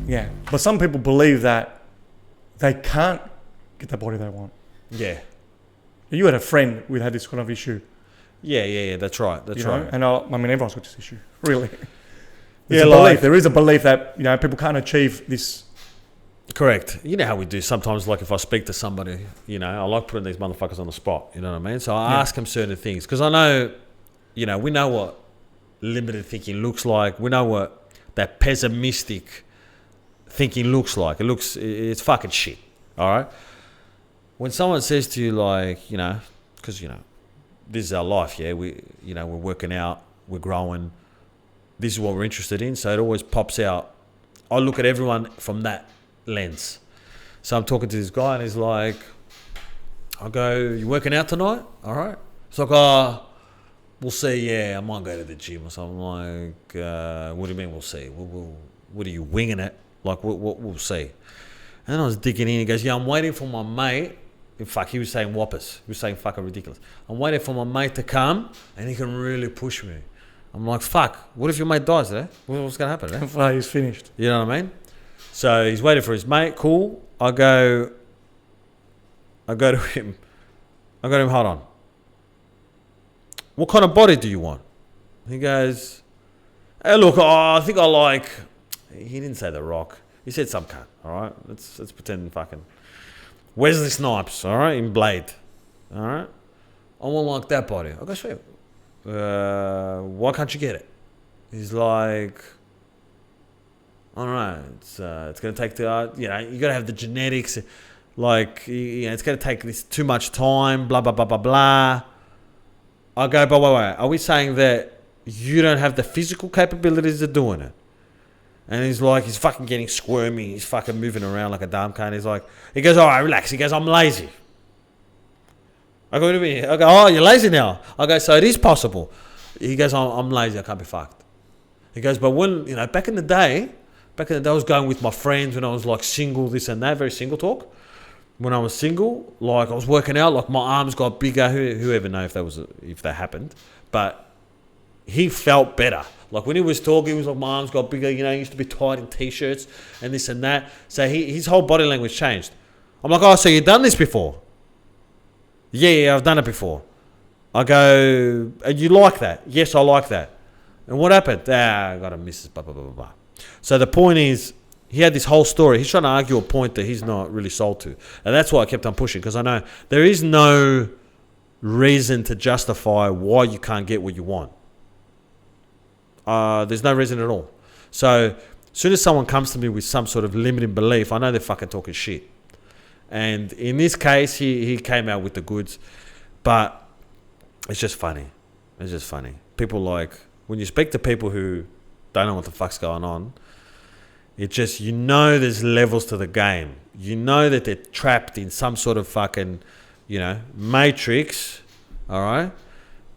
Yeah. But some people believe that they can't get the body they want. Yeah. You had a friend who had this kind of issue. Yeah. That's right. That's right. And I mean, everyone's got this issue, really. There is a belief that, people can't achieve this. Correct. You know how we do sometimes, like if I speak to somebody, I like putting these motherfuckers on the spot, you know what I mean? So I ask them certain things because I know, we know what limited thinking looks like. We know what that pessimistic thinking looks like. It's fucking shit, all right? When someone says to you like, because, this is our life, yeah? We're working out, we're growing. This is what we're interested in. So it always pops out. I look at everyone from that lens. So I'm talking to this guy and he's like, I go, you working out tonight? All right. It's like, we'll see. Yeah, I might go to the gym or something. I'm like, what do you mean we'll see? What are you winging it? Like, we'll see. And I was digging in. He goes, yeah, I'm waiting for my mate. In fact, he was saying whoppers. He was saying fucking ridiculous. I'm waiting for my mate to come and he can really push me. I'm like, fuck, what if your mate dies there? What's going to happen? Well, he's finished. You know what I mean? So he's waiting for his mate. Cool. I go to him. hold on. What kind of body do you want? He goes, hey, look, I think I like... He didn't say The Rock. He said some cunt, all right? Let's pretend fucking... Wesley Snipes, all right, in Blade. All right? I want like that body. I go, sweet. Why can't you get it? He's like... All right, it's going to take you got to have the genetics. Like, it's going to take this too much time, blah, blah, blah, blah, blah. I go, but wait. Are we saying that you don't have the physical capabilities of doing it? And he's like, he's fucking getting squirmy. He's fucking moving around like a damn cunt. He goes, all right, relax. He goes, I'm lazy. I go, what do you mean? I go, oh, you're lazy now. I go, so it is possible. He goes, I'm lazy. I can't be fucked. He goes, but when, back in the day, I was going with my friends when I was like single, this and that, very single talk. When I was single, like I was working out, like my arms got bigger. Whoever know if that happened, but he felt better. Like when he was talking, he was like, my arms got bigger. He used to be tight in t-shirts and this and that. So his whole body language changed. I'm like, oh, so you've done this before? Yeah, I've done it before. I go, and you like that? Yes, I like that. And what happened? I got a missus, blah, blah, blah, blah, blah. So the point is, he had this whole story. He's trying to argue a point that he's not really sold to. And that's why I kept on pushing, because I know there is no reason to justify why you can't get what you want. There's no reason at all. So as soon as someone comes to me with some sort of limiting belief, I know they're fucking talking shit. And in this case, he came out with the goods. But it's just funny. It's just funny. People when you speak to people who don't know what the fuck's going on, it just, there's levels to the game. You know that they're trapped in some sort of fucking, matrix, all right,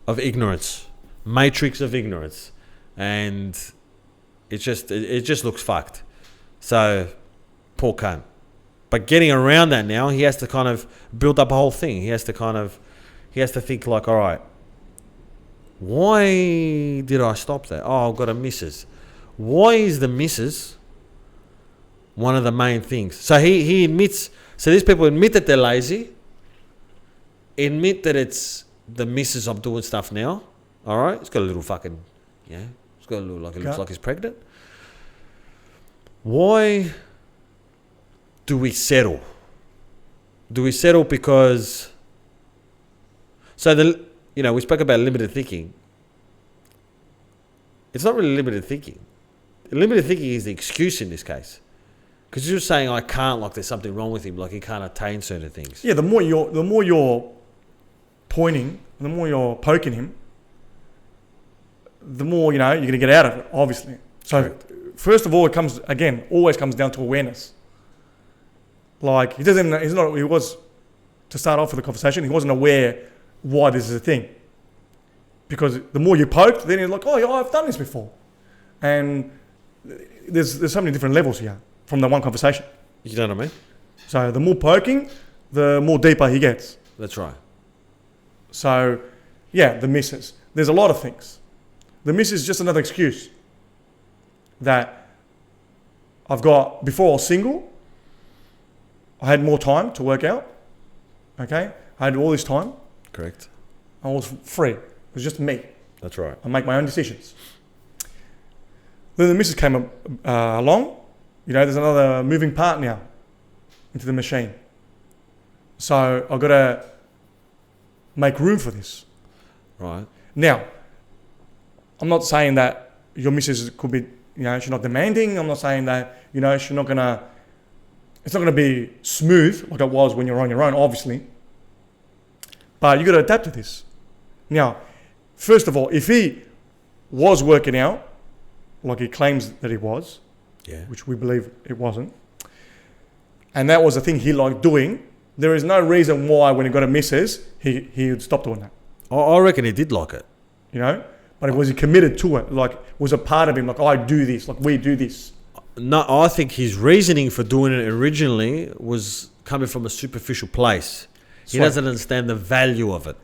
of ignorance. Matrix of ignorance. And it just looks fucked. So, poor cunt. But getting around that now, he has to kind of build up a whole thing. He has to think like, all right, why did I stop that? Oh, I've got a missus. Why is the missus one of the main things? So he admits, so these people admit that they're lazy, admit that it's the missus I'm doing stuff now, all right? It's got a little fucking, it's got a little, like it looks like he's pregnant. Why do we settle? Do we settle because, so we spoke about limited thinking. It's not really limited thinking. Limited thinking is the excuse in this case. Because you're saying, I can't, like there's something wrong with him, like he can't attain certain things. Yeah, the more you're pointing, the more you're poking him, the more, you're going to get out of it, obviously. So, correct. First of all, always comes down to awareness. Like, to start off with the conversation, he wasn't aware why this is a thing. Because the more you poked, then you're like, oh, yeah, I've done this before. And there's so many different levels here from the one conversation. You know what I mean? So the more poking, the more deeper he gets. That's right. So, yeah, the missus. There's a lot of things. The missus is just another excuse that before I was single, I had more time to work out. Okay? I had all this time. Correct. I was free. It was just me. That's right. I make my own decisions. Then the missus came along. There's another moving part now into the machine. So I've got to make room for this. Right. Now, I'm not saying that your missus could be, she's not demanding. I'm not saying that, she's not gonna, it's not gonna be smooth like it was when you're on your own, obviously. But you got to adapt to this. Now, first of all, if he was working out, like he claims that he was, which we believe it wasn't, and that was the thing he liked doing, there is no reason why when he got a missus, he would stop doing that. I reckon he did like it. But was he committed to it? Like, was a part of him, like, I do this, like, we do this? No, I think his reasoning for doing it originally was coming from a superficial place. He doesn't understand the value of it.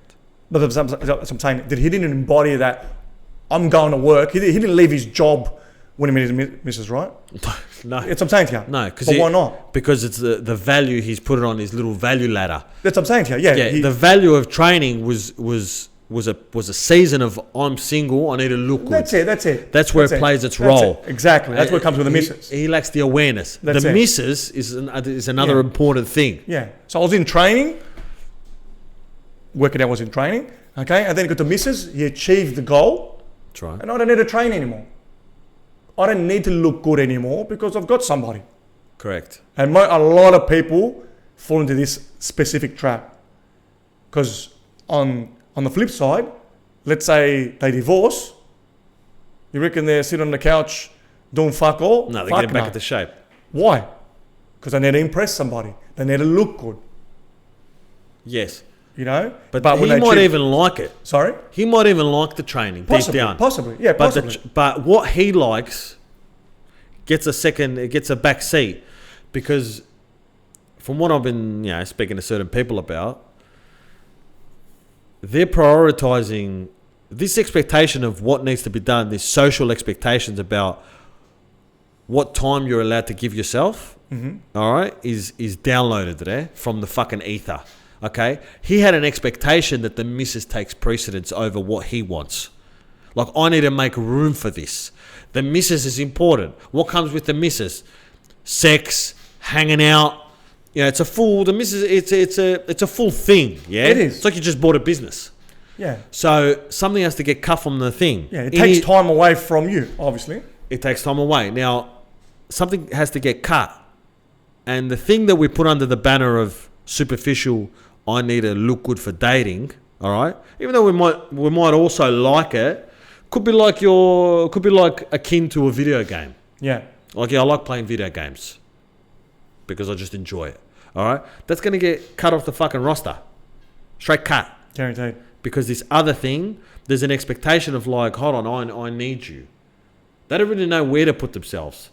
But that's what I'm saying. That he didn't embody that, I'm going to work. He didn't leave his job when he met his missus, right? No. That's what I'm saying to you. No. But why not? Because it's the value he's put it on his little value ladder. That's what I'm saying to you. Yeah. The value of training was a season of I'm single, I need to look good. That's it. That's where it plays its role. Exactly. That's what comes with the missus. He lacks the awareness. The missus is another important thing. Yeah. So I was in training. Working out was in training. Okay. And then got the missus. He achieved the goal. That's right. And I don't need to train anymore. I don't need to look good anymore because I've got somebody. Correct. And a lot of people fall into this specific trap. Because on the flip side, let's say they divorce, you reckon they're sitting on the couch doing fuck all? No, they're getting back into shape. Why? Because they need to impress somebody. They need to look good. Yes. But he might even like it. Sorry? He might even like the training deep down. Possibly, yeah, possibly. But what he likes gets a back seat, because from what I've been speaking to certain people about, they're prioritizing this expectation of what needs to be done, these social expectations about what time you're allowed to give yourself, all right, is downloaded there from the fucking ether. Okay, he had an expectation that the missus takes precedence over what he wants. Like, I need to make room for this. The missus is important. What comes with the missus? Sex, hanging out. It's a full. The missus. It's a full thing. Yeah, it is. It's like you just bought a business. Yeah. So something has to get cut from the thing. Yeah, it takes time away from you. Obviously, it takes time away. Now, something has to get cut, and the thing that we put under the banner of superficial, I need to look good for dating, all right? Even though we might also like it, could be like akin to a video game. Yeah. Like, I like playing video games because I just enjoy it. All right? That's going to get cut off the fucking roster. Straight cut. Guaranteed. Because this other thing, there's an expectation of like, hold on, I need you. They don't really know where to put themselves.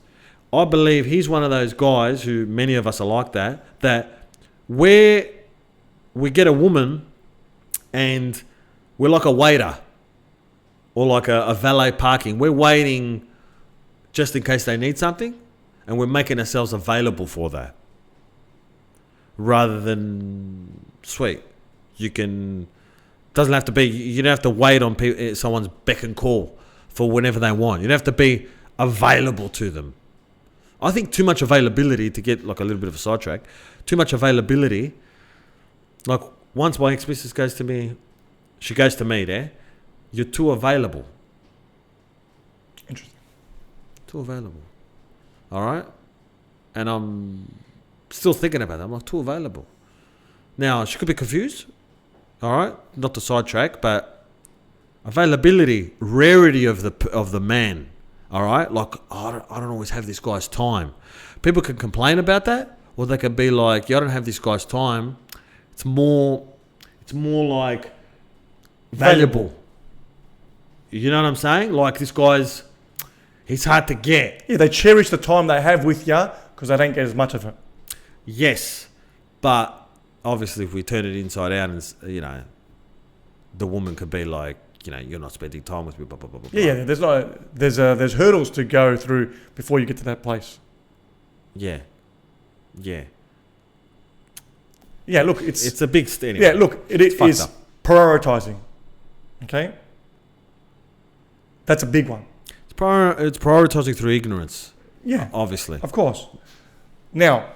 I believe he's one of those guys who, many of us are like that where we get a woman and we're like a waiter or like a valet parking. We're waiting just in case they need something, and we're making ourselves available for that. Rather than, sweet, doesn't have to be, you don't have to wait on someone's beck and call for whenever they want. You don't have to be available to them. I think too much availability, to get like a little bit of a sidetrack, too much availability. Like, once my ex-missus goes to me, she goes to me there, you're too available. Interesting. Too available. All right? And I'm still thinking about that. I'm like, too available. Now, she could be confused. All right? Not to sidetrack, but availability, rarity of the man. All right? Like, I don't always have this guy's time. People can complain about that, or they can be like, I don't have this guy's time. It's more like valuable. You know what I'm saying? Like, this guy's, he's hard to get. Yeah, they cherish the time they have with you because they don't get as much of it. Yes, but obviously if we turn it inside out and, the woman could be like, you're not spending time with me, blah, blah, blah, blah. Yeah, there's hurdles to go through before you get to that place. Yeah. Yeah. Yeah, look, It's a big anyway. yeah, look, it It's fucked is up. prioritizing. Okay, that's a big one. It's prioritizing through ignorance, Yeah, obviously. of course. Now,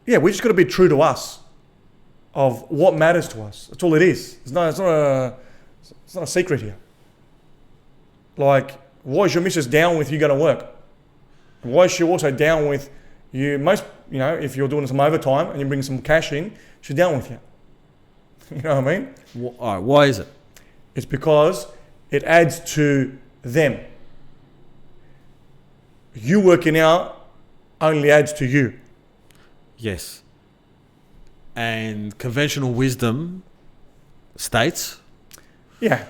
yeah, we just got to be true to us, of what matters to us. That's all it is. It's not a secret here. Like, why is your missus down with you going to work? Why is she also down with you? If you're doing some overtime and you bring some cash in, she's down with you. You know what I mean? All right, why is it? It's because it adds to them. You working out only adds to you. Yes. And conventional wisdom states, Yeah.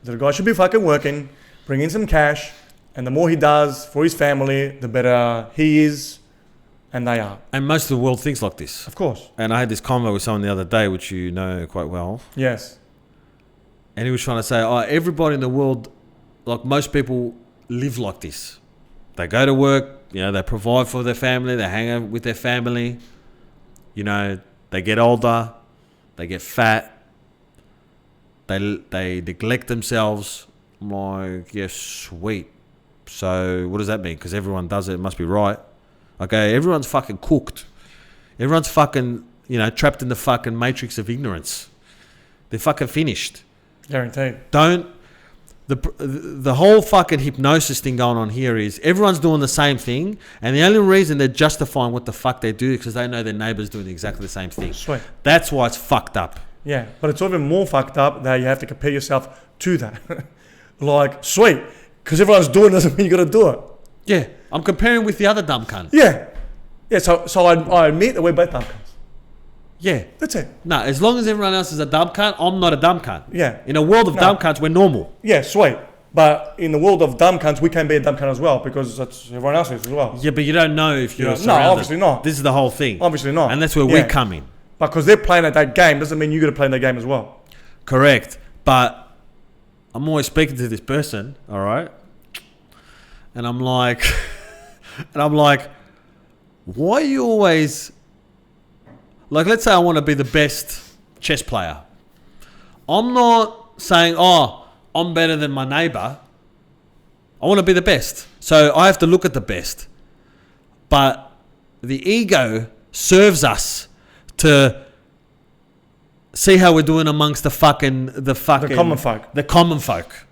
The guy should be fucking working, bring in some cash, and the more he does for his family, the better he is and they are. and most of the world thinks like this. Of course. And I had this convo with someone the other day, which you know quite well. Yes. And he was trying to say, everybody in the world, like most people, live like this. They go to work, they provide for their family, they hang out with their family, they get older, they get fat, they neglect themselves. I'm like, yeah, sweet. So what does that mean? Because everyone does it must be right. Okay, everyone's fucking cooked. Everyone's fucking, trapped in the fucking matrix of ignorance. They're fucking finished. Guaranteed. The whole fucking hypnosis thing going on here is everyone's doing the same thing, and the only reason they're justifying what the fuck they do is because they know their neighbour's doing exactly the same thing. Sweet. That's why it's fucked up. Yeah, but it's even more fucked up that you have to compare yourself to that. Like, sweet, because everyone's doing it doesn't mean you got to do it. Yeah, I'm comparing with the other dumb cunt. Yeah. Yeah, so I admit that we're both dumb cunts. Yeah. That's it. No, as long as everyone else is a dumb cunt, I'm not a dumb cunt. Yeah. In a world of dumb cunts, we're normal. Yeah, sweet. But in the world of dumb cunts, we can be a dumb cunt as well because that's everyone else is as well. Yeah, but you don't know if you're No, surrounded. obviously not. This is the whole thing. Obviously not. And that's where we come in. Because they're playing at that game doesn't mean you got to play in that game as well. Correct. But I'm always speaking to this person, all right? And I'm like, why are you always, like, let's say I want to be the best chess player. I'm not saying, I'm better than my neighbor. I want to be the best. So I have to look at the best. But the ego serves us to see how we're doing amongst the common folk. The common folk.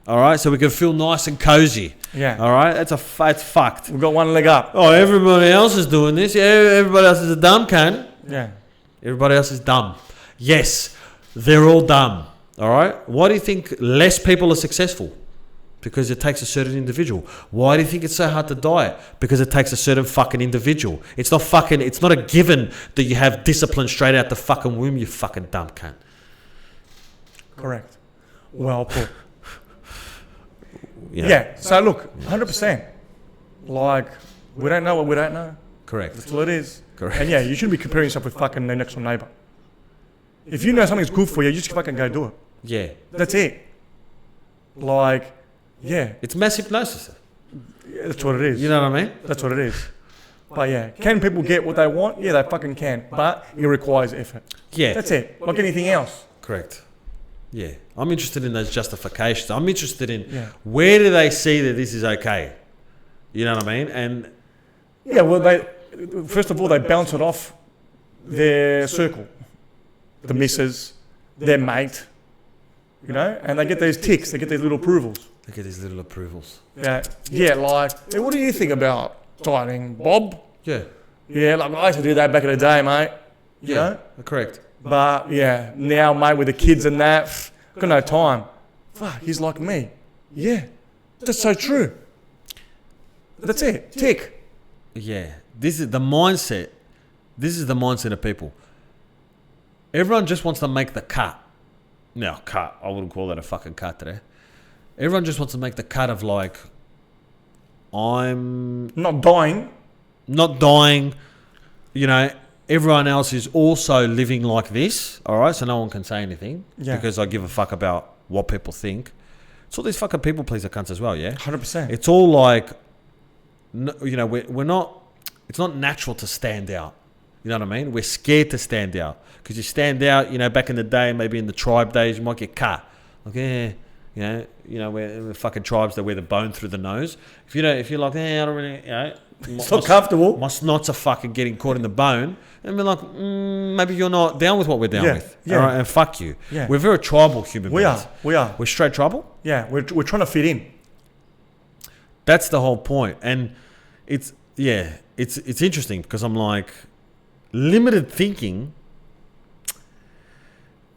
All right, so we can feel nice and cozy. Yeah. All right, it's fucked. We've got one leg up. Oh, everybody else is doing this. Yeah, everybody else is a dumb cunt. Yeah. Everybody else is dumb. Yes, they're all dumb. All right. Why do you think less people are successful? Because it takes a certain individual. Why do you think it's so hard to diet? Because it takes a certain fucking individual. It's not a given that you have discipline straight out the fucking womb, you fucking dumb cunt. Correct. Well put. Yeah. Yeah. So look, 100%. Like, we don't know what we don't know. Correct. That's all it is. Correct. And yeah, you shouldn't be comparing yourself with fucking the next door neighbor. If you know something's good for you, you just fucking go do it. Yeah. That's it. Like, yeah. It's mass hypnosis. Yeah, that's what it is. You know what I mean? That's what it is. But yeah, can people get what they want? Yeah, they fucking can. But it requires effort. Yeah. That's it. Like anything else. Correct. Yeah. I'm interested in those justifications. I'm interested in where do they see that this is okay? You know what I mean? And yeah, well, first of all, they bounce it off their circle. The missus, their mate, and they get these ticks, they get these little approvals. They get these little approvals. Yeah, like, hey, what do you think about dieting, Bob? Yeah. Yeah, like I used to do that back in the day, mate. You know? Correct. But yeah, now, mate, with the kids and that, got no time. Fuck, he's like me. Yeah, that's so true. That's it. Tick. Yeah. This is the mindset. This is the mindset of people. Everyone just wants to make the cut. No, cut. I wouldn't call that a fucking cut today. Everyone just wants to make the cut of like, I'm not dying. Everyone else is also living like this. All right, so no one can say anything because I give a fuck about what people think. It's all these fucking people pleaser cunts as well, yeah? 100%. It's all like, you know, we're not. It's not natural to stand out. You know what I mean? We're scared to stand out because you stand out. You know, back in the day, maybe in the tribe days, you might get cut. Like, we're fucking tribes that wear the bone through the nose. If you're like, I don't really, It's not comfortable. My snots are fucking getting caught in the bone. And we're like, maybe you're not down with what we're down with. Yeah. All right, and fuck you. Yeah. We're very tribal human beings. We are. We're straight tribal. Yeah, we're trying to fit in. That's the whole point. And it's interesting because I'm like, limited thinking.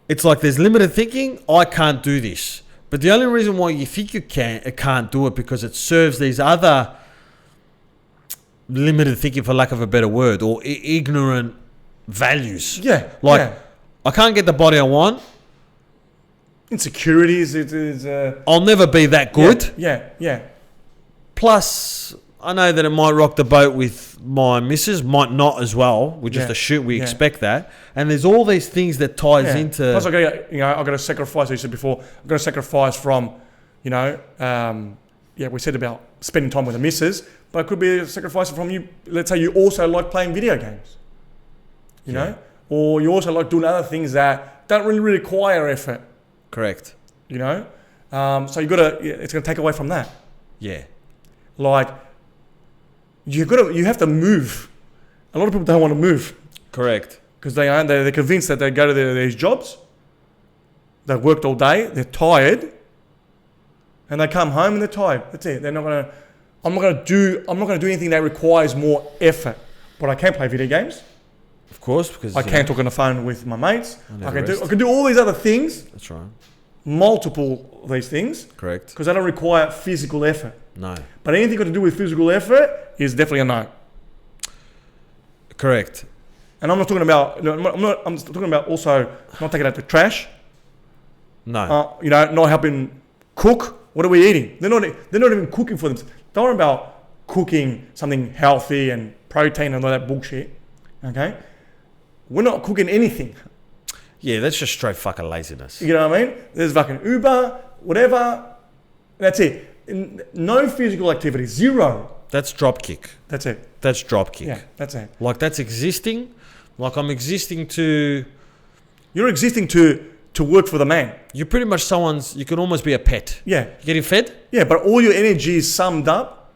It's like there's limited thinking. I can't do this. But the only reason why you think you can't do it because it serves these other limited thinking, for lack of a better word, or ignorant values. Yeah. Like, I can't get the body I want. Insecurities. I'll never be that good. Yeah. Plus, I know that it might rock the boat with my missus, might not as well. We just assume we expect that. And there's all these things that ties into. Plus, I got to sacrifice. As you said before, I've got to sacrifice from, we said about spending time with the missus, but it could be a sacrifice from you. Let's say you also like playing video games, you know, or you also like doing other things that don't really require effort. Correct. You know, so it's going to take away from that. Yeah. Like, you have to move. A lot of people don't want to move. Correct. Because they're convinced that they go to these jobs, they've worked all day, they're tired, and they come home and they're tired. That's it. I'm not gonna do anything that requires more effort. But I can play video games. Of course, because I can talk on the phone with my mates. I can do all these other things. That's right. Multiple of these things. Correct. Because they don't require physical effort. No. But anything got to do with physical effort is definitely a no. Correct. And I'm not talking about. I'm talking about also not taking out the trash. No. Not helping cook. What are we eating? They're not even cooking for them. Don't worry about cooking something healthy and protein and all that bullshit. Okay. We're not cooking anything. Yeah, that's just straight fucking laziness. You know what I mean? There's fucking Uber, whatever. That's it. No physical activity. Zero. That's dropkick. That's it. That's dropkick. Yeah, that's it. Like, that's existing. Like, I'm existing to... You're existing to work for the man. You're pretty much you can almost be a pet. Yeah. You getting fed? Yeah, but all your energy is summed up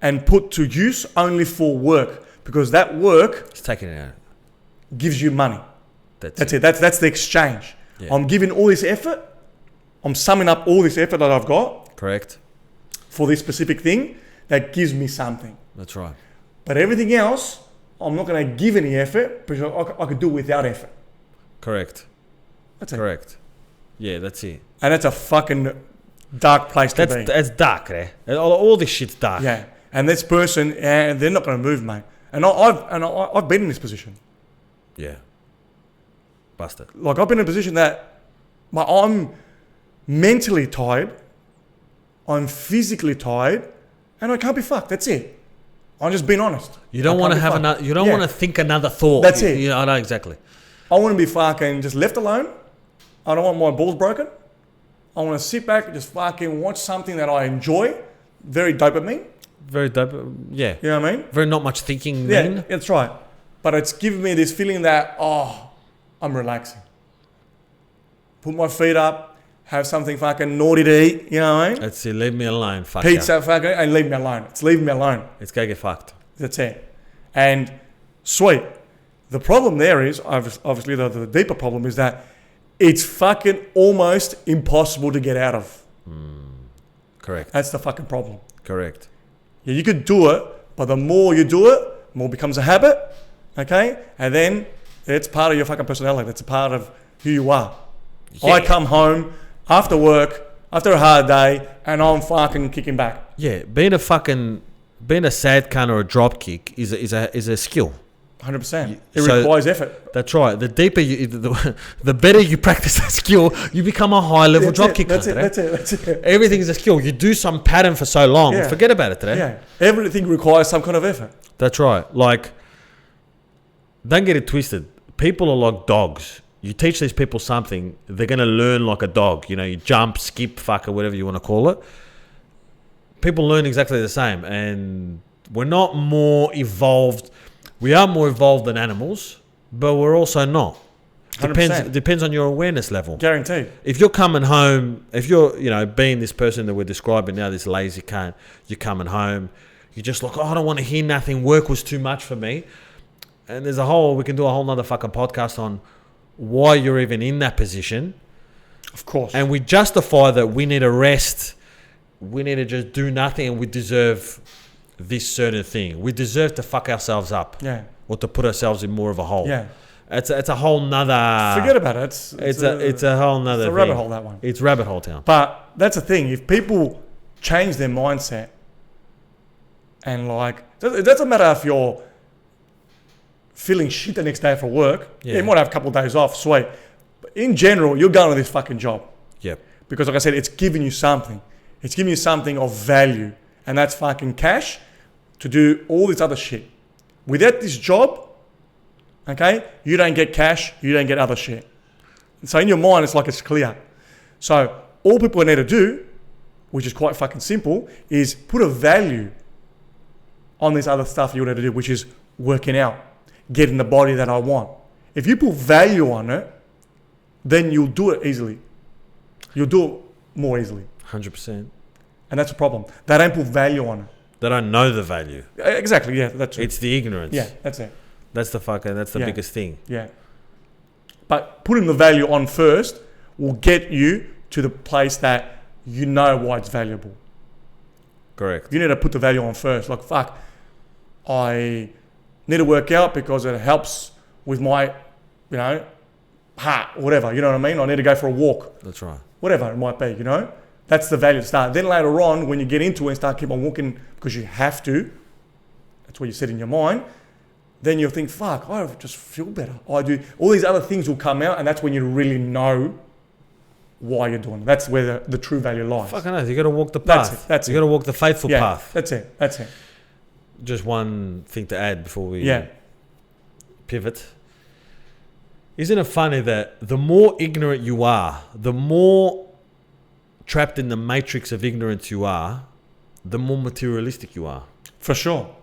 and put to use only for work. Because that work... It's taking it out. Gives you money. That's it. That's the exchange. Yeah. I'm giving all this effort. I'm summing up all this effort that I've got. Correct. For this specific thing that gives me something. That's right. But everything else, I'm not going to give any effort because I could do it without effort. Correct. That's it. Correct. Yeah, that's it. And that's a fucking dark place to be. That's dark, eh? All this shit's dark. Yeah. And this person, they're not going to move, mate. And I've been in this position. Yeah. Busted. Like, I've been in a position that I'm mentally tired, I'm phically tired, and I can't be fucked. That's it. I'm just being honest. You don't want to have another. You don't want to think another thought. That's it. I know exactly. I want to be fucking just left alone. I don't want my balls broken. I want to sit back and just fucking watch something that I enjoy. Very dopamine. Very dope. Yeah. You know what I mean? Very not much thinking. Yeah, that's right. But it's giving me this feeling that I'm relaxing. Put my feet up, have something fucking naughty to eat, you know what I mean? That's it, leave me alone, fuck Pizza, fucking, and leave me alone. It's leaving me alone. It's gonna get fucked. That's it. And sweet. The problem there is, obviously the deeper problem is that it's fucking almost impossible to get out of. Correct. That's the fucking problem. Correct. Yeah, you could do it, but the more you do it, the more it becomes a habit, okay? And then it's part of your fucking personality. It's a part of who you are. Yeah. I come home after work, after a hard day, and I'm fucking kicking back. Yeah, being a sad cunt or a drop kick is a skill. 100%. It requires effort. That's right. The deeper the better you practice that skill, you become a high level drop kick. That's it. Everything is a skill. You do some pattern for so long, forget about it today. Yeah, everything requires some kind of effort. That's right. Like, don't get it twisted. People are like dogs. You teach these people something, they're going to learn like a dog. You know, you jump, skip, fuck, or whatever you want to call it. people learn exactly the same, and we're not more evolved. We are more evolved than animals, but we're also not. 100%. Depends on your awareness level. Guaranteed. If you're coming home, if you're, being this person that we're describing now, this lazy cunt, you're coming home, you're just like, I don't want to hear nothing. Work was too much for me. And we can do a whole nother fucking podcast on why you're even in that position. Of course. And we justify that we need a rest. We need to just do nothing, and we deserve this certain thing. We deserve to fuck ourselves up. Yeah. Or to put ourselves in more of a hole. Yeah. It's a whole nother... Forget about it. It's a whole nother It's a thing. rabbit hole, that one. It's rabbit hole town. But that's the thing. If people change their mindset and it doesn't matter if you're feeling shit the next day for work. Yeah, you might have a couple of days off, sweet. But in general, you're going to this fucking job. Yep. Because like I said, it's giving you something. It's giving you something of value. And that's fucking cash to do all this other shit. Without this job, okay, you don't get cash, you don't get other shit. And so in your mind, it's like it's clear. So all people need to do, which is quite fucking simple, is put a value on this other stuff you need to do, which is working out, getting the body that I want. If you put value on it, then you'll do it easily. You'll do it more easily. 100%. And that's a problem. They don't put value on it. They don't know the value. Exactly, yeah, that's it. It's the ignorance. Yeah, that's it. That's the biggest thing. Yeah. But putting the value on first will get you to the place that you know why it's valuable. Correct. You need to put the value on first. Like, fuck, I need to work out because it helps with my, heart, or whatever. You know what I mean? I need to go for a walk. That's right. Whatever it might be, That's the value to start. Then later on, when you get into it and start keep on walking because you have to, that's what you said in your mind, then you'll think, fuck, I just feel better. I do. All these other things will come out, and that's when you really know why you're doing it. That's where the true value lies. Fucking hell, you got to walk the path. That's it. You got to walk the faithful path. That's it. Just one thing to add before we pivot. Isn't it funny that the more ignorant you are, the more trapped in the matrix of ignorance you are, the more materialistic you are. For sure.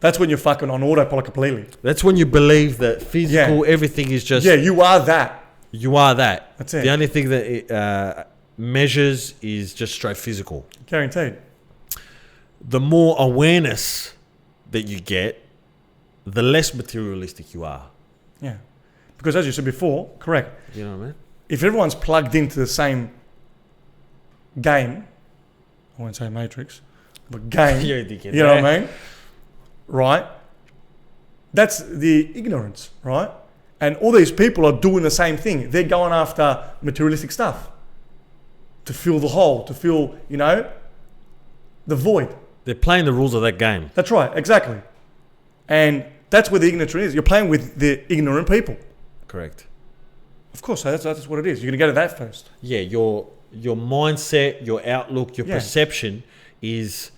That's when you're fucking on autopilot completely. That's when you believe that physical, everything is just... Yeah, you are that. You are that. That's it. The only thing that it measures is just straight physical. Guaranteed. The more awareness that you get, the less materialistic you are. Yeah. Because as you said before, correct. You know what I mean? If everyone's plugged into the same game, I won't say matrix, but game, You're a dickhead, you know what I mean? Right? That's the ignorance, right? And all these people are doing the same thing. They're going after materialistic stuff to fill the hole, to fill, the void. They're playing the rules of that game. That's right, exactly. And that's where the ignorance is. You're playing with the ignorant people. Correct. Of course, that's what it is. You're going to go to that first. Yeah, your mindset, your outlook, your perception is...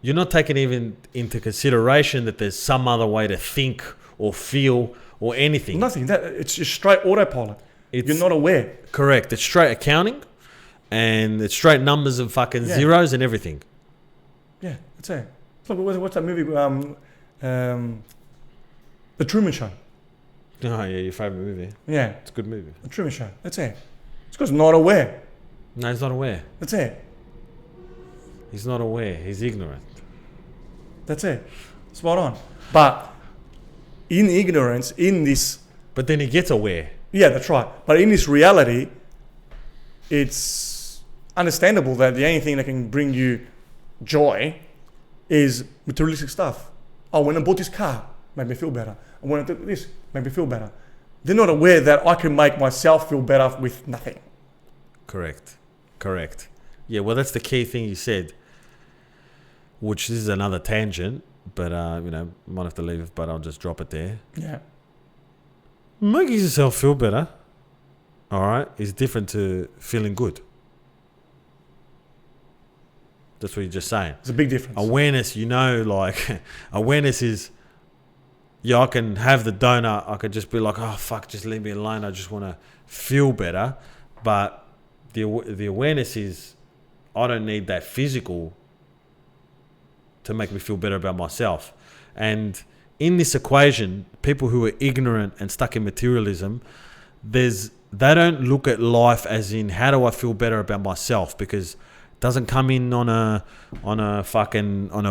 You're not taking even into consideration that there's some other way to think or feel or anything. Nothing. It's just straight autopilot. You're not aware. Correct. It's straight accounting and it's straight numbers and fucking zeros and everything. Yeah, that's it. Look, what's that movie? The Truman Show. Oh, yeah, your favourite movie. Yeah. It's a good movie. The Truman Show. That's it. It's because not aware. No, he's not aware. That's it. He's not aware. He's ignorant. That's it. Spot on. But in ignorance, in this... But then he gets aware. Yeah, that's right. But in this reality, it's understandable that the only thing that can bring you joy is materialistic stuff. Oh, when I bought this car, made me feel better. And when I did this, made me feel better. They're not aware that I can make myself feel better with nothing. Correct. Yeah, well, that's the key thing you said, which this is another tangent, but, might have to leave it, but I'll just drop it there. Yeah. Making yourself feel better, all right, is different to feeling good. That's what you're just saying. It's a big difference. Awareness, awareness is, I can have the donut. I could just be like, oh, fuck, just leave me alone. I just want to feel better. But the awareness is, I don't need that physical to make me feel better about myself. And in this equation, people who are ignorant and stuck in materialism, they don't look at life as in how do I feel better about myself, because it doesn't come in on a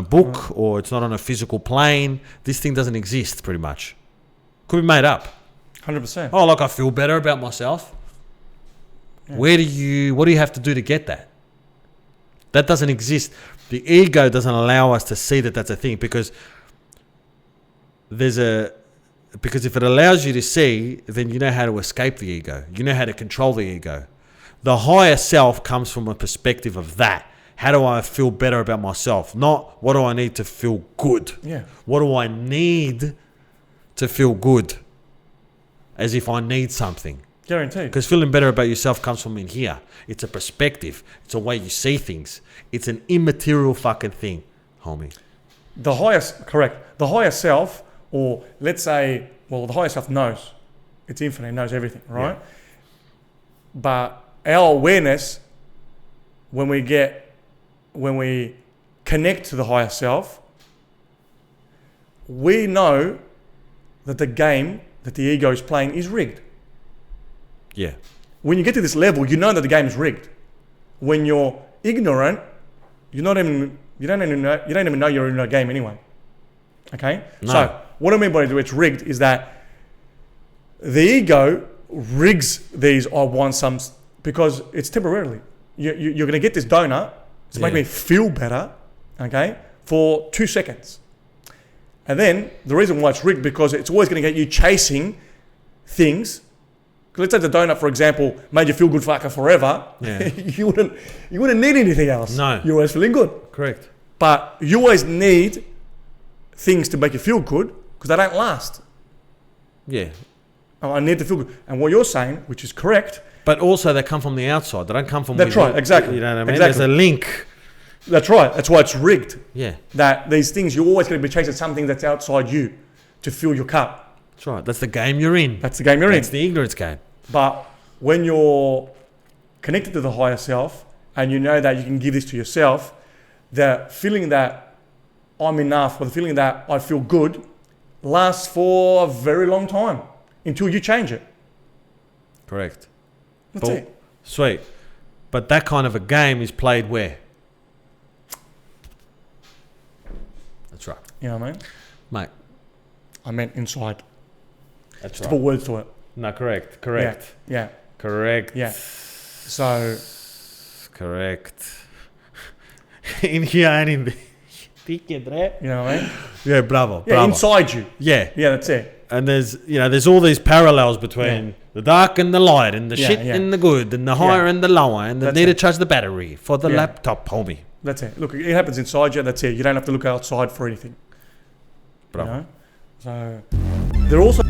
book, or it's not on a physical plane. This thing doesn't exist pretty much. Could be made up. 100%. Oh, like I feel better about myself. Yeah. What do you have to do to get that? That doesn't exist. The ego doesn't allow us to see that that's a thing, because if it allows you to see, then you know how to escape the ego. You know how to control the ego. The higher self comes from a perspective of that. How do I feel better about myself? Not what do I need to feel good? Yeah. What do I need to feel good? As if I need something. Guaranteed. Because feeling better about yourself comes from in here. It's a perspective. It's a way you see things. It's an immaterial fucking thing, homie. The higher self, or let's say, well, the higher self knows. It's infinite, it knows everything, right? Yeah. But our awareness, when we connect to the higher self, we know that the game that the ego is playing is rigged. Yeah. When you get to this level, you know that the game is rigged. When you're ignorant, you don't even know you're in a game anyway. Okay? No. So what I mean by it's rigged is that the ego rigs these I want some, because it's temporarily. You're going to get this donut to make me feel better, okay, for 2 seconds. And then the reason why it's rigged, because it's always going to get you chasing things. Let's say the donut, for example, made you feel good forever. Yeah. you wouldn't need anything else. No. You're always feeling good. Correct. But you always need things to make you feel good, because they don't last. Yeah. I need to feel good. And what you're saying, which is correct. But also they come from the outside. They don't come from That's within. right, exactly. You know what I mean? Exactly. There's a link. That's right. That's why it's rigged. Yeah. That these things, you're always going to be chasing something that's outside you to fill your cup. That's right. That's the game you're in. That's the game you're in. That's the ignorance game. But when you're connected to the higher self and you know that you can give this to yourself, the feeling that I'm enough, or the feeling that I feel good, lasts for a very long time until you change it. Correct. That's it. Sweet. But that kind of a game is played where? That's right. You know what I mean? Mate. I meant inside. That's to right. put words to it. No, correct. Yeah. Correct. Yeah. So. Correct. In here and in the... You know what I mean? Yeah, bravo. Yeah, bravo. inside you. Yeah. Yeah, that's it. And there's all these parallels between the dark and the light, and the shit and the good, and the higher and the lower, and the need to charge the battery for the laptop, homie. That's it. Look, it happens inside you. That's it. You don't have to look outside for anything. Bravo. You know? So they're also...